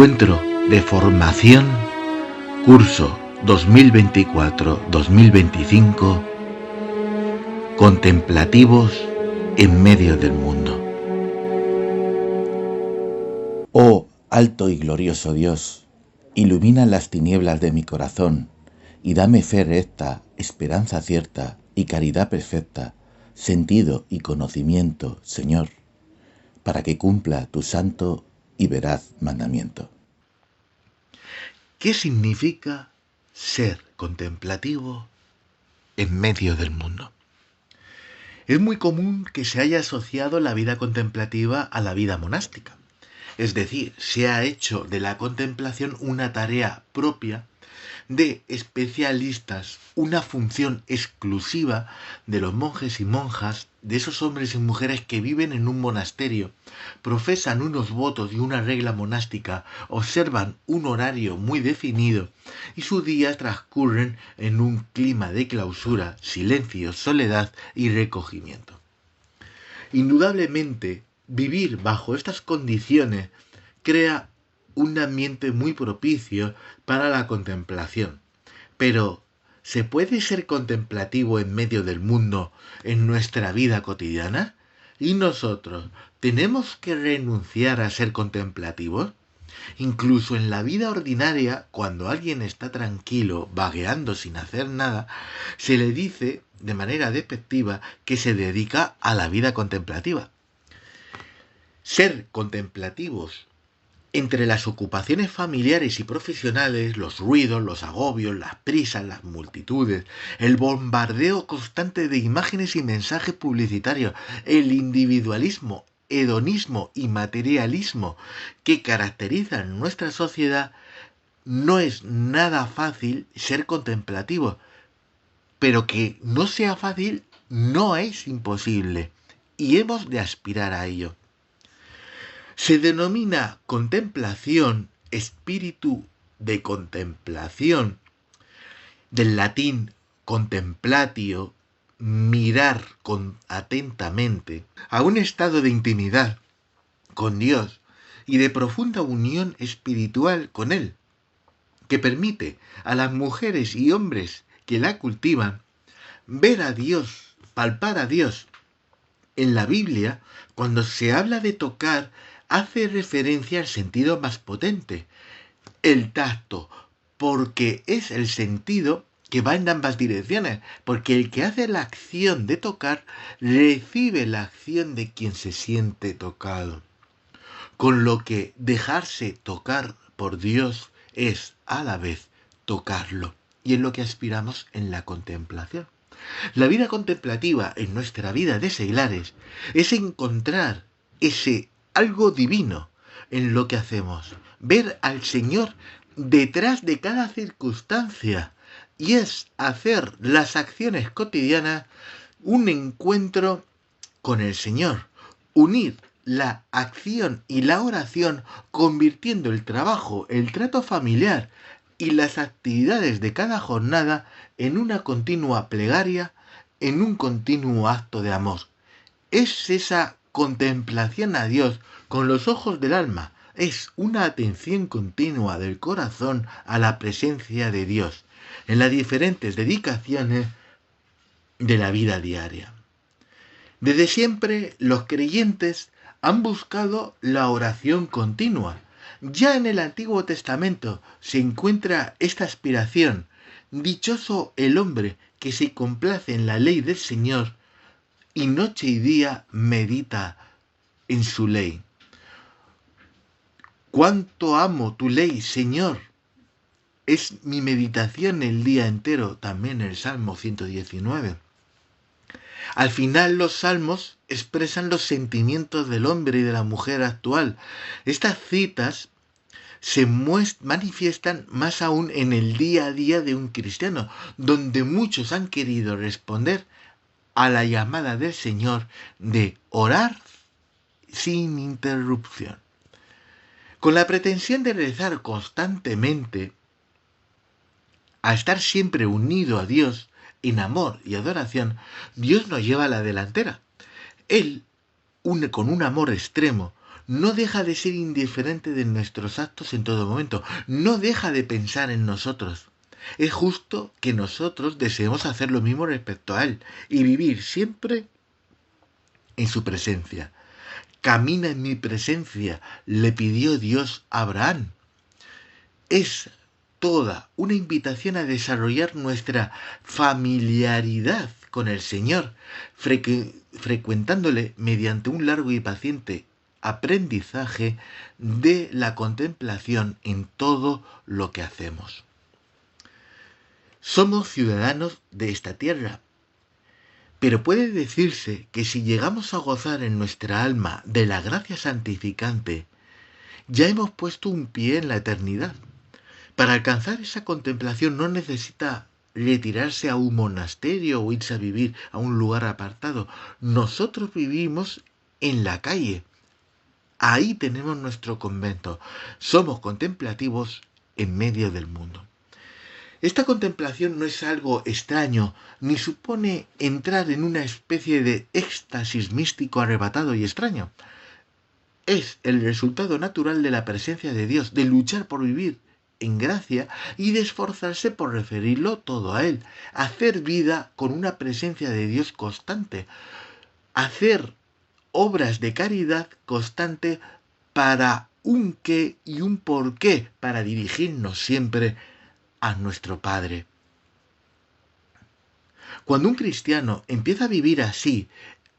Encuentro de formación, curso 2024-2025, contemplativos en medio del mundo. Oh alto y glorioso Dios, ilumina las tinieblas de mi corazón y dame fe recta, esperanza cierta y caridad perfecta, sentido y conocimiento, Señor, para que cumpla tu santo y veraz mandamiento. ¿Qué significa ser contemplativo en medio del mundo? Es muy común que se haya asociado la vida contemplativa a la vida monástica. Es decir, se ha hecho de la contemplación una tarea propia de especialistas, una función exclusiva de los monjes y monjas, de esos hombres y mujeres que viven en un monasterio, profesan unos votos y una regla monástica, observan un horario muy definido y sus días transcurren en un clima de clausura, silencio, soledad y recogimiento. Indudablemente, vivir bajo estas condiciones crea un ambiente muy propicio para la contemplación. Pero, ¿se puede ser contemplativo en medio del mundo en nuestra vida cotidiana? ¿Y nosotros tenemos que renunciar a ser contemplativos? Incluso en la vida ordinaria, cuando alguien está tranquilo, vagueando sin hacer nada, se le dice de manera despectiva que se dedica a la vida contemplativa. Ser contemplativos entre las ocupaciones familiares y profesionales, los ruidos, los agobios, las prisas, las multitudes, el bombardeo constante de imágenes y mensajes publicitarios, el individualismo, hedonismo y materialismo que caracterizan nuestra sociedad, no es nada fácil ser contemplativo. Pero que no sea fácil no es imposible y hemos de aspirar a ello. Se denomina contemplación, espíritu de contemplación, del latín contemplatio, mirar atentamente, a un estado de intimidad con Dios y de profunda unión espiritual con Él, que permite a las mujeres y hombres que la cultivan ver a Dios, palpar a Dios. En la Biblia, cuando se habla de tocar, hace referencia al sentido más potente, el tacto, porque es el sentido que va en ambas direcciones, porque el que hace la acción de tocar recibe la acción de quien se siente tocado. Con lo que dejarse tocar por Dios es a la vez tocarlo, y es lo que aspiramos en la contemplación. La vida contemplativa en nuestra vida de seglares es encontrar ese algo divino en lo que hacemos, ver al Señor detrás de cada circunstancia y es hacer las acciones cotidianas un encuentro con el Señor, unir la acción y la oración convirtiendo el trabajo, el trato familiar y las actividades de cada jornada en una continua plegaria, en un continuo acto de amor. Es esa contemplación a Dios con los ojos del alma, es una atención continua del corazón a la presencia de Dios en las diferentes dedicaciones de la vida diaria. Desde siempre los creyentes han buscado la oración continua. Ya en el Antiguo Testamento se encuentra esta aspiración. Dichoso el hombre que se complace en la ley del Señor y noche y día medita en su ley. Cuánto amo tu ley, Señor. Es mi meditación el día entero, también el Salmo 119. Al final los salmos expresan los sentimientos del hombre y de la mujer actual. Estas citas se manifiestan más aún en el día a día de un cristiano, donde muchos han querido responder a la llamada del Señor de orar sin interrupción. Con la pretensión de rezar constantemente, a estar siempre unido a Dios, en amor y adoración, Dios nos lleva a la delantera. Él, con un amor extremo, no deja de ser indiferente de nuestros actos en todo momento, no deja de pensar en nosotros. Es justo que nosotros deseemos hacer lo mismo respecto a Él y vivir siempre en su presencia. Camina en mi presencia, le pidió Dios a Abraham. Es toda una invitación a desarrollar nuestra familiaridad con el Señor, frecuentándole mediante un largo y paciente aprendizaje de la contemplación en todo lo que hacemos. Somos ciudadanos de esta tierra, pero puede decirse que si llegamos a gozar en nuestra alma de la gracia santificante, ya hemos puesto un pie en la eternidad. Para alcanzar esa contemplación no necesita retirarse a un monasterio o irse a vivir a un lugar apartado. Nosotros vivimos en la calle. Ahí tenemos nuestro convento. Somos contemplativos en medio del mundo. Esta contemplación no es algo extraño, ni supone entrar en una especie de éxtasis místico arrebatado y extraño. Es el resultado natural de la presencia de Dios, de luchar por vivir en gracia y de esforzarse por referirlo todo a Él, hacer vida con una presencia de Dios constante, hacer obras de caridad constante para un qué y un por qué, para dirigirnos siempre a nuestro Padre. Cuando un cristiano empieza a vivir así,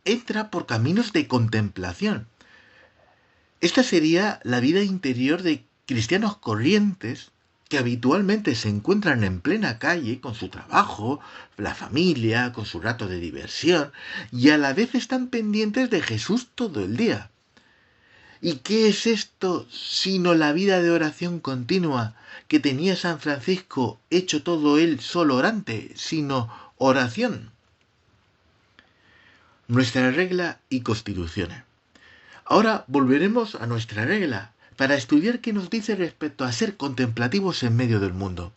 entra por caminos de contemplación. Esta sería la vida interior de cristianos corrientes que habitualmente se encuentran en plena calle con su trabajo, la familia, con su rato de diversión y a la vez están pendientes de Jesús todo el día. ¿Y qué es esto sino la vida de oración continua que tenía San Francisco, hecho todo él solo orante, sino oración? Nuestra regla y constituciones. Ahora volveremos a nuestra regla para estudiar qué nos dice respecto a ser contemplativos en medio del mundo.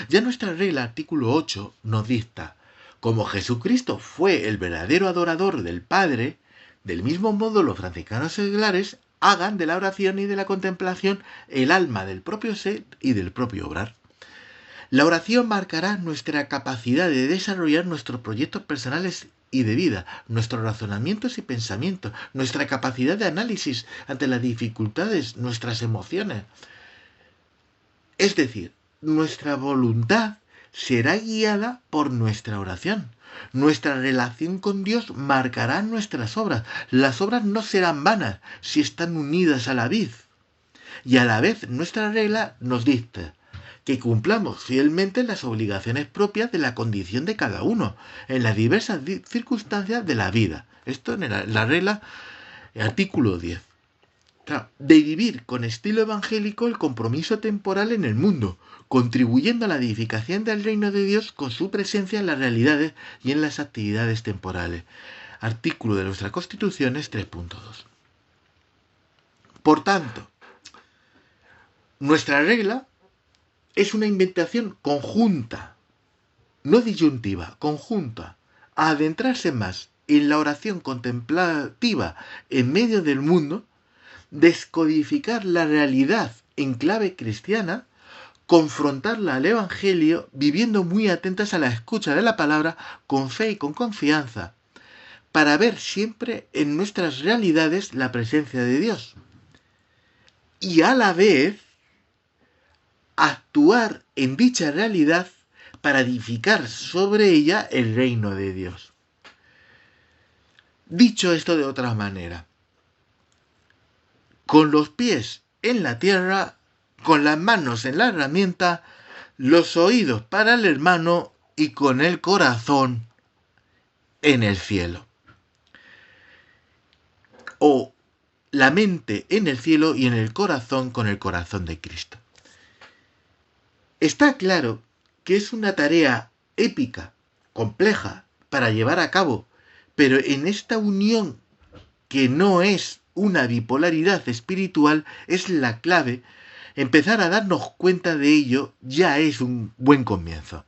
Ya nuestra regla, artículo 8, nos dicta: como Jesucristo fue el verdadero adorador del Padre, del mismo modo los franciscanos seglares hagan de la oración y de la contemplación el alma del propio ser y del propio obrar. La oración marcará nuestra capacidad de desarrollar nuestros proyectos personales y de vida, nuestros razonamientos y pensamientos, nuestra capacidad de análisis ante las dificultades, nuestras emociones. Es decir, nuestra voluntad será guiada por nuestra oración. Nuestra relación con Dios marcará nuestras obras. Las obras no serán vanas si están unidas a la vid. Y a la vez nuestra regla nos dicta que cumplamos fielmente las obligaciones propias de la condición de cada uno en las diversas circunstancias de la vida. Esto en la regla, artículo 10. De vivir con estilo evangélico el compromiso temporal en el mundo, contribuyendo a la edificación del reino de Dios con su presencia en las realidades y en las actividades temporales. Artículo de nuestra Constitución es 3.2. Por tanto, nuestra regla es una invitación conjunta, no disyuntiva, conjunta, a adentrarse más en la oración contemplativa en medio del mundo, descodificar la realidad en clave cristiana, confrontarla al Evangelio, viviendo muy atentas a la escucha de la palabra con fe y con confianza, para ver siempre en nuestras realidades la presencia de Dios. Y a la vez, actuar en dicha realidad para edificar sobre ella el reino de Dios. Dicho esto de otra manera, con los pies en la tierra, con las manos en la herramienta, los oídos para el hermano y con el corazón en el cielo. O la mente en el cielo y en el corazón con el corazón de Cristo. Está claro que es una tarea épica, compleja, para llevar a cabo, pero en esta unión que no es una bipolaridad espiritual es la clave. Empezar a darnos cuenta de ello ya es un buen comienzo.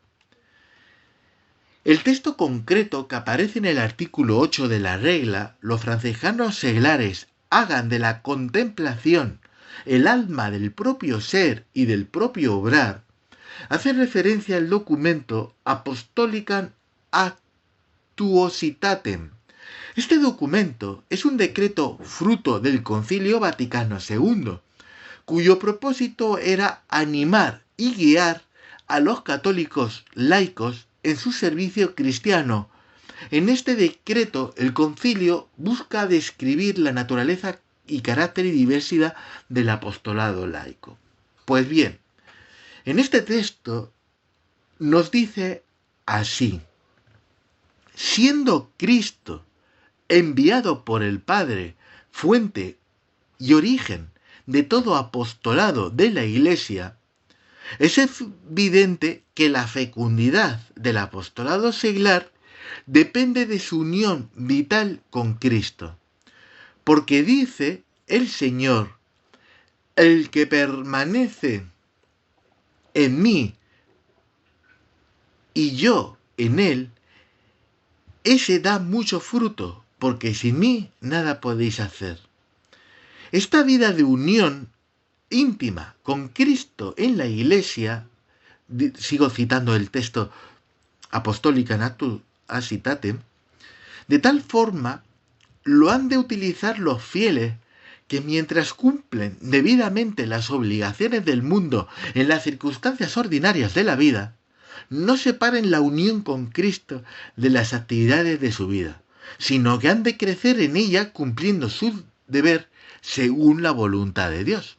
El texto concreto que aparece en el artículo 8 de la regla, los franciscanos seglares hagan de la contemplación el alma del propio ser y del propio obrar, hace referencia al documento Apostolicam Actuositatem. Este documento es un decreto fruto del Concilio Vaticano II, cuyo propósito era animar y guiar a los católicos laicos en su servicio cristiano. En este decreto, el concilio busca describir la naturaleza y carácter y diversidad del apostolado laico. Pues bien, en este texto nos dice así: siendo Cristo enviado por el Padre, fuente y origen de todo apostolado de la Iglesia, es evidente que la fecundidad del apostolado seglar depende de su unión vital con Cristo. Porque dice el Señor: el que permanece en mí y yo en él, ese da mucho fruto, porque sin mí nada podéis hacer. Esta vida de unión íntima con Cristo en la Iglesia, sigo citando el texto Apostolicam Actuositatem, de tal forma lo han de utilizar los fieles que mientras cumplen debidamente las obligaciones del mundo en las circunstancias ordinarias de la vida, no separen la unión con Cristo de las actividades de su vida, sino que han de crecer en ella cumpliendo su deber según la voluntad de Dios.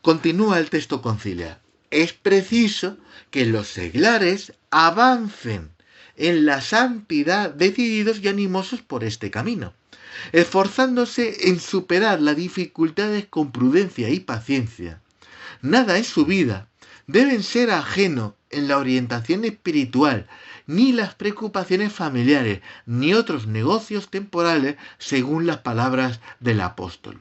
Continúa el texto conciliar. Es preciso que los seglares avancen en la santidad decididos y animosos por este camino, esforzándose en superar las dificultades con prudencia y paciencia. Nada en su vida deben ser ajeno en la orientación espiritual, ni las preocupaciones familiares, ni otros negocios temporales, según las palabras del apóstol.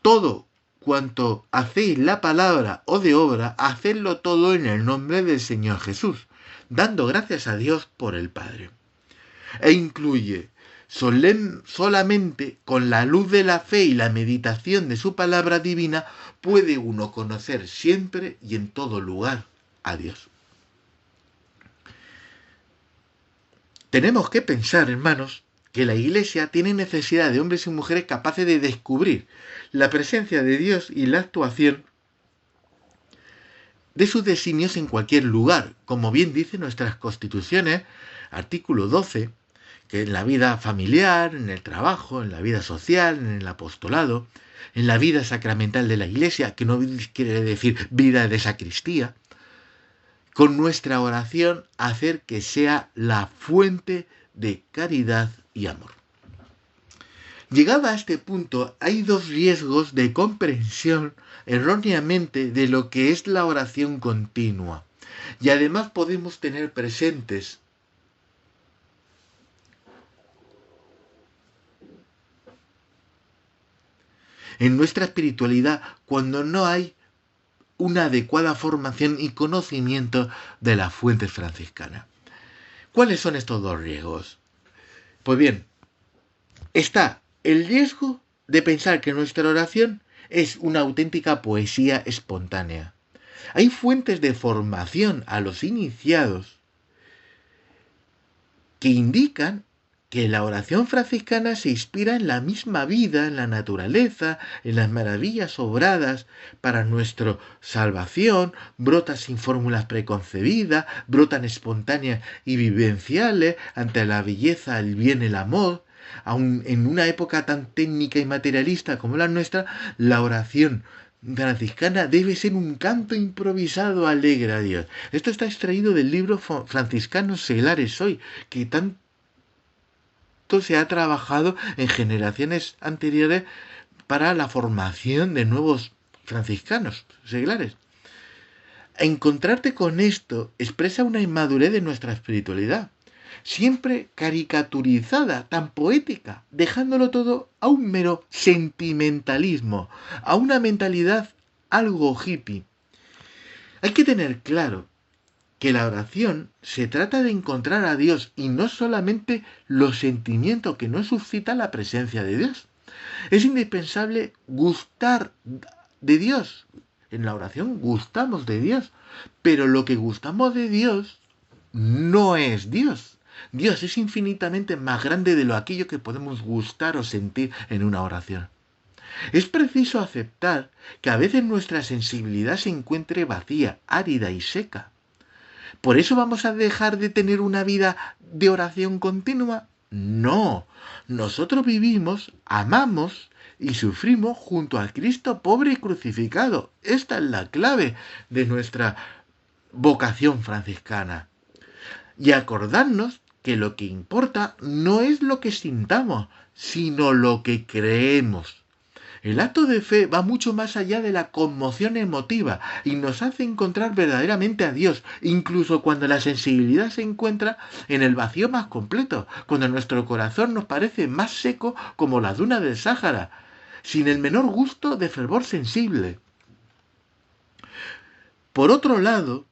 Todo cuanto hacéis la palabra o de obra, hacedlo todo en el nombre del Señor Jesús, dando gracias a Dios por el Padre. E incluye: solamente con la luz de la fe y la meditación de su palabra divina puede uno conocer siempre y en todo lugar a Dios. Tenemos que pensar, hermanos, que la Iglesia tiene necesidad de hombres y mujeres capaces de descubrir la presencia de Dios y la actuación de sus designios en cualquier lugar, como bien dicen nuestras constituciones, artículo 12, que en la vida familiar, en el trabajo, en la vida social, en el apostolado, en la vida sacramental de la Iglesia, que no quiere decir vida de sacristía, con nuestra oración hacer que sea la fuente de caridad y amor. Llegado a este punto, hay dos riesgos de comprensión erróneamente de lo que es la oración continua. Y además podemos tener presentes en nuestra espiritualidad cuando no hay una adecuada formación y conocimiento de las fuentes franciscanas. ¿Cuáles son estos dos riesgos? Pues bien, está el riesgo de pensar que nuestra oración es una auténtica poesía espontánea. Hay fuentes de formación a los iniciados que indican que la oración franciscana se inspira en la misma vida, en la naturaleza, en las maravillas obradas para nuestra salvación, brota sin fórmulas preconcebidas, brotan espontáneas y vivenciales ante la belleza, el bien, el amor. Aun en una época tan técnica y materialista como la nuestra, la oración franciscana debe ser un canto improvisado alegre a Dios. Esto está extraído del libro Franciscanos Seglares Hoy, que tanto se ha trabajado en generaciones anteriores para la formación de nuevos franciscanos seglares. Encontrarte con esto expresa una inmadurez de nuestra espiritualidad, siempre caricaturizada, tan poética, dejándolo todo a un mero sentimentalismo, a una mentalidad algo hippie. Hay que tener claro que la oración se trata de encontrar a Dios y no solamente los sentimientos que nos suscita la presencia de Dios. Es indispensable gustar de Dios. En la oración gustamos de Dios, pero lo que gustamos de Dios no es Dios. Dios es infinitamente más grande de lo aquello que podemos gustar o sentir en una oración. Es preciso aceptar que a veces nuestra sensibilidad se encuentre vacía, árida y seca. ¿Por eso vamos a dejar de tener una vida de oración continua? No. Nosotros vivimos, amamos y sufrimos junto al Cristo pobre y crucificado. Esta es la clave de nuestra vocación franciscana. Y acordarnos que lo que importa no es lo que sintamos, sino lo que creemos. El acto de fe va mucho más allá de la conmoción emotiva y nos hace encontrar verdaderamente a Dios, incluso cuando la sensibilidad se encuentra en el vacío más completo, cuando nuestro corazón nos parece más seco como la duna del Sáhara, sin el menor gusto de fervor sensible. Por otro lado,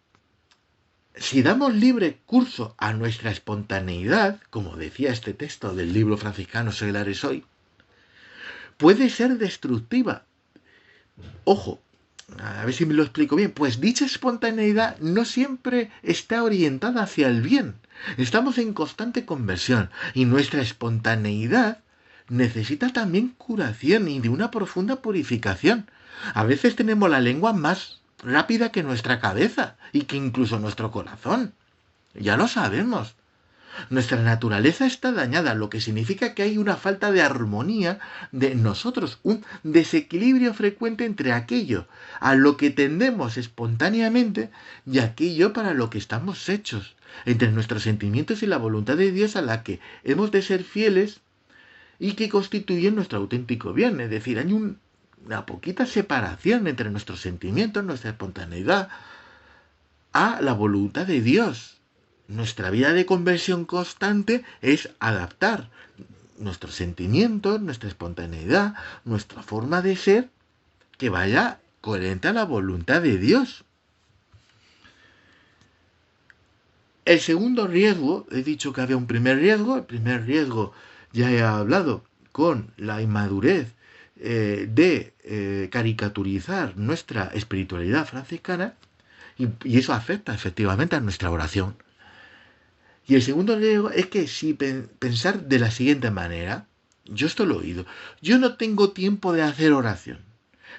si damos libre curso a nuestra espontaneidad, como decía este texto del libro franciscano Seglares Hoy, puede ser destructiva. Ojo, a ver si me lo explico bien, pues dicha espontaneidad no siempre está orientada hacia el bien. Estamos en constante conversión y nuestra espontaneidad necesita también curación y de una profunda purificación. A veces tenemos la lengua más rápida que nuestra cabeza y que incluso nuestro corazón. Ya lo sabemos. Nuestra naturaleza está dañada, lo que significa que hay una falta de armonía de nosotros, un desequilibrio frecuente entre aquello a lo que tendemos espontáneamente y aquello para lo que estamos hechos, entre nuestros sentimientos y la voluntad de Dios a la que hemos de ser fieles y que constituyen nuestro auténtico bien. Es decir, hay una poquita separación entre nuestros sentimientos, nuestra espontaneidad, a la voluntad de Dios. Nuestra vida de conversión constante es adaptar nuestros sentimientos, nuestra espontaneidad, nuestra forma de ser, que vaya coherente a la voluntad de Dios. El segundo riesgo, he dicho que había un primer riesgo, el primer riesgo ya he hablado con la inmadurez de caricaturizar nuestra espiritualidad franciscana y eso afecta efectivamente a nuestra oración. Y el segundo riesgo es que si pensar de la siguiente manera, yo esto lo he oído, yo no tengo tiempo de hacer oración,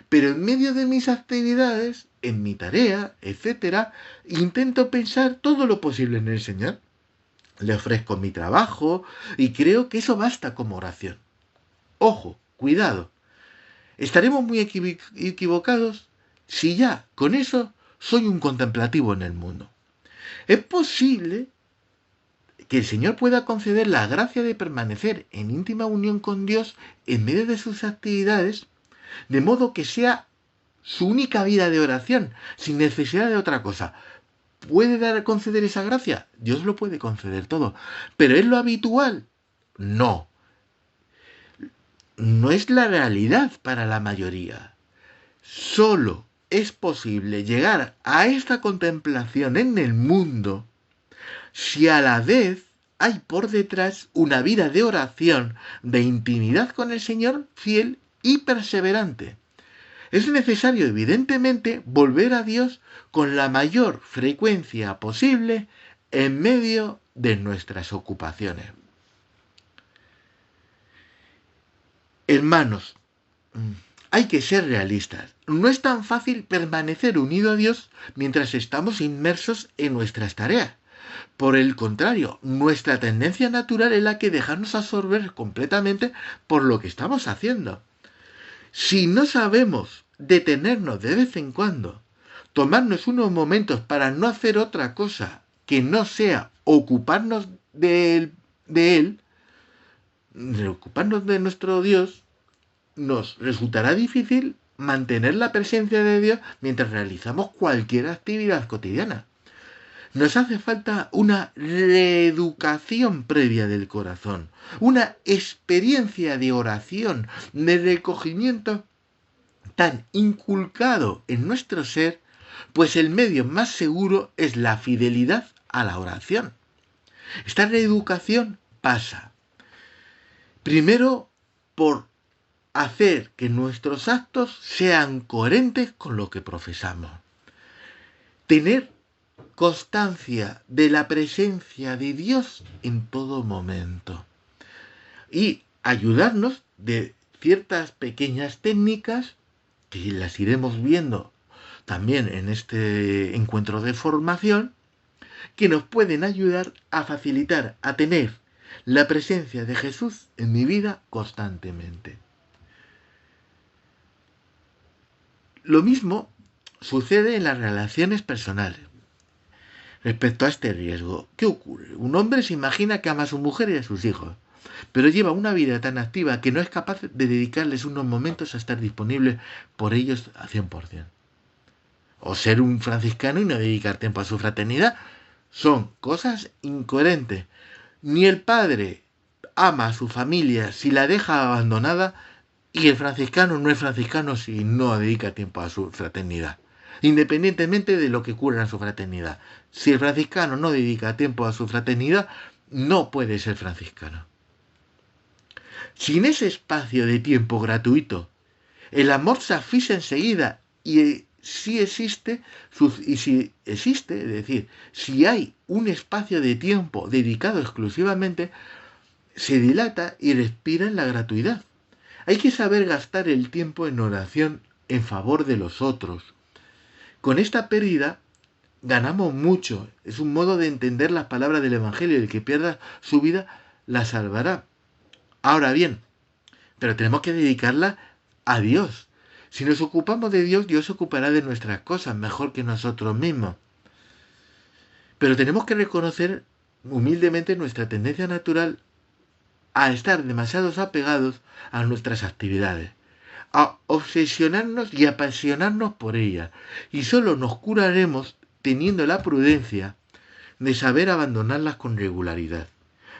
pero en medio de mis actividades, en mi tarea, etcétera, intento pensar todo lo posible en el Señor. Le ofrezco mi trabajo y creo que eso basta como oración. Ojo, cuidado, estaremos muy equivocados si ya con eso soy un contemplativo en el mundo. Es posible que el Señor pueda conceder la gracia de permanecer en íntima unión con Dios en medio de sus actividades, de modo que sea su única vida de oración, sin necesidad de otra cosa. ¿Puede conceder esa gracia? Dios lo puede conceder todo. ¿Pero es lo habitual? No. No es la realidad para la mayoría. Solo es posible llegar a esta contemplación en el mundo si a la vez hay por detrás una vida de oración, de intimidad con el Señor, fiel y perseverante. Es necesario, evidentemente, volver a Dios con la mayor frecuencia posible en medio de nuestras ocupaciones. Hermanos, hay que ser realistas. No es tan fácil permanecer unido a Dios mientras estamos inmersos en nuestras tareas. Por el contrario, nuestra tendencia natural es la que dejarnos absorber completamente por lo que estamos haciendo. Si no sabemos detenernos de vez en cuando, tomarnos unos momentos para no hacer otra cosa que no sea ocuparnos de él, de ocuparnos de nuestro Dios, nos resultará difícil mantener la presencia de Dios mientras realizamos cualquier actividad cotidiana. Nos hace falta una reeducación previa del corazón, una experiencia de oración, de recogimiento tan inculcado en nuestro ser, pues el medio más seguro es la fidelidad a la oración. Esta reeducación pasa primero por hacer que nuestros actos sean coherentes con lo que profesamos. Tener constancia de la presencia de Dios en todo momento. Y ayudarnos de ciertas pequeñas técnicas, que las iremos viendo también en este encuentro de formación, que nos pueden ayudar a facilitar, a tener la presencia de Jesús en mi vida constantemente. Lo mismo sucede en las relaciones personales. Respecto a este riesgo, ¿qué ocurre? Un hombre se imagina que ama a su mujer y a sus hijos, pero lleva una vida tan activa que no es capaz de dedicarles unos momentos a estar disponible por ellos al 100%. O ser un franciscano y no dedicar tiempo a su fraternidad son cosas incoherentes. Ni el padre ama a su familia si la deja abandonada, y el franciscano no es franciscano si no dedica tiempo a su fraternidad, independientemente de lo que ocurra en su fraternidad. Si el franciscano no dedica tiempo a su fraternidad, no puede ser franciscano. Sin ese espacio de tiempo gratuito, el amor se asfixia enseguida y si existe, es decir, si hay un espacio de tiempo dedicado exclusivamente, se dilata y respira en la gratuidad. Hay que saber gastar el tiempo en oración en favor de los otros. Con esta pérdida ganamos mucho. Es un modo de entender las palabras del Evangelio. El que pierda su vida la salvará. Ahora bien, pero tenemos que dedicarla a Dios. Si nos ocupamos de Dios, Dios se ocupará de nuestras cosas mejor que nosotros mismos. Pero tenemos que reconocer humildemente nuestra tendencia natural a estar demasiado apegados a nuestras actividades, a obsesionarnos y apasionarnos por ellas. Y solo nos curaremos teniendo la prudencia de saber abandonarlas con regularidad,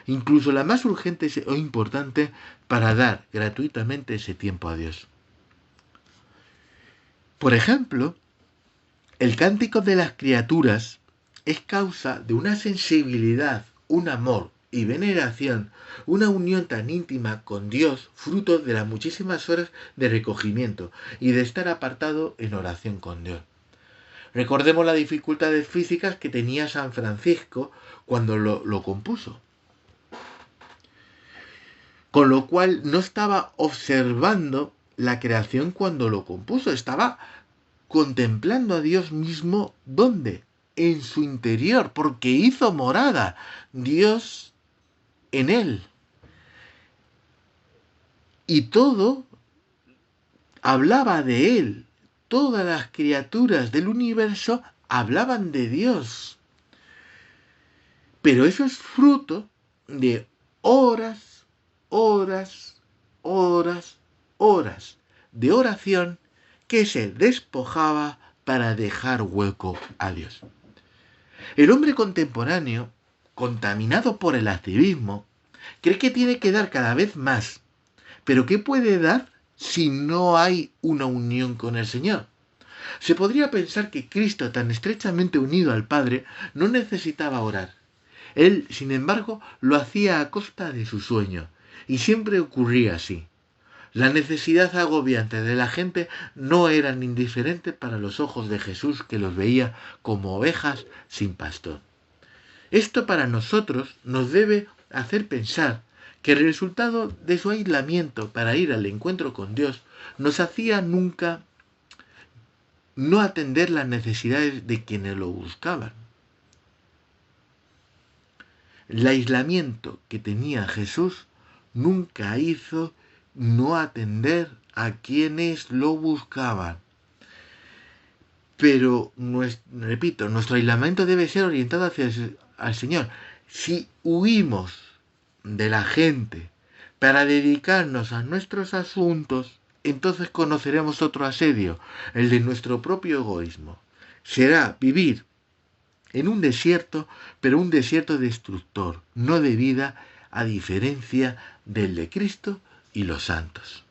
incluso la más urgente o importante, para dar gratuitamente ese tiempo a Dios. Por ejemplo, el cántico de las criaturas es causa de una sensibilidad, un amor y veneración, una unión tan íntima con Dios, fruto de las muchísimas horas de recogimiento y de estar apartado en oración con Dios. Recordemos las dificultades físicas que tenía San Francisco cuando lo compuso, con lo cual no estaba observando la creación cuando lo compuso, estaba contemplando a Dios mismo. ¿Dónde? En su interior, porque hizo morada Dios en él. Y todo hablaba de él. Todas las criaturas del universo hablaban de Dios. Pero eso es fruto de horas de oración que se despojaba para dejar hueco a Dios. El hombre contemporáneo, contaminado por el activismo, cree que tiene que dar cada vez más. ¿Pero qué puede dar si no hay una unión con el Señor? Se podría pensar que Cristo, tan estrechamente unido al Padre, no necesitaba orar. Él, sin embargo, lo hacía a costa de su sueño, y siempre ocurría así. La necesidad agobiante de la gente no era indiferente para los ojos de Jesús, que los veía como ovejas sin pastor. Esto para nosotros nos debe hacer pensar que el resultado de su aislamiento para ir al encuentro con Dios nos hacía nunca no atender las necesidades de quienes lo buscaban. El aislamiento que tenía Jesús nunca hizo no atender a quienes lo buscaban. Pero, repito, nuestro aislamiento debe ser orientado hacia el Señor. Si huimos de la gente para dedicarnos a nuestros asuntos, entonces conoceremos otro asedio, el de nuestro propio egoísmo. Será vivir en un desierto, pero un desierto destructor, no de vida, a diferencia del de Cristo y los santos.